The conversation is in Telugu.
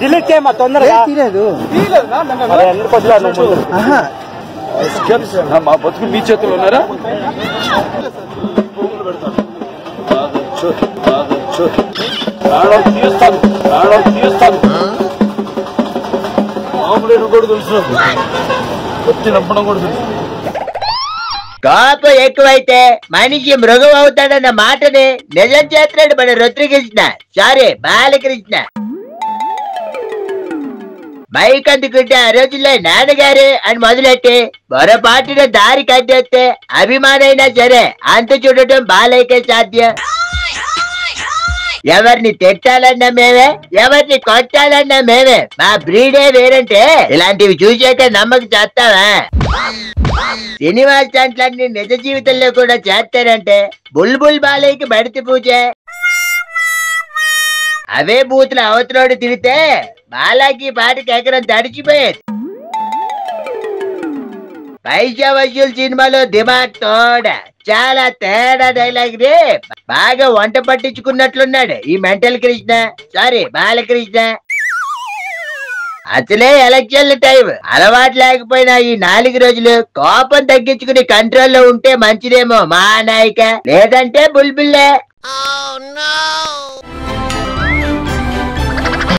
డిలీట్ చేయమ్మా తొందరగా. మా బతుకులు మీ చేతుల్లో ఉన్నారా? కోపం ఎక్కువైతే మనిషి మృగం అవుతాడన్న మాటని నిజం చేస్తున్నాడు మన రుద్రకృష్ణ, సారీ బాలకృష్ణ. బైక్ అందుకుంటే ఆ రోజుల్లో నాన్నగారు అని మొదలెట్టి పొరపాటున దారి కట్టేస్తే అభిమానైనా సరే అంత చూడటం బాలయ్యకే సాధ్యం. ఎవరిని తిట్టాలన్నా మేమే, ఎవరిని కొట్టాలన్నా మేమే. మా బ్రీడే వేరంటే ఇలాంటివి చూసాక నమ్మక చేస్తావా? సినిమా స్టంట్లన్నీ నిజ జీవితంలో కూడా చేస్తారంటే బుల్బుల్ బాలయ్యకి బడితి పూజ. అవే బూతులు అవతలోడు తిరిగితే బాలాకి పాటకి ఎకరం తడిచిపోయేది. పైసా వసూలు సినిమాలో దిమాగ్ తోడ చాలా తేడా డైలాగ్ ని బాగా వంట పట్టించుకున్నట్లున్నాడు ఈ మెంటల్ కృష్ణ, సారీ బాలకృష్ణ. అసలే ఎలక్షన్ల టైం, అలవాటు లేకపోయినా ఈ 4 రోజులు కోపం తగ్గించుకుని కంట్రోల్లో ఉంటే మంచిదేమో మా నాయక, లేదంటే బుల్బుల్లే.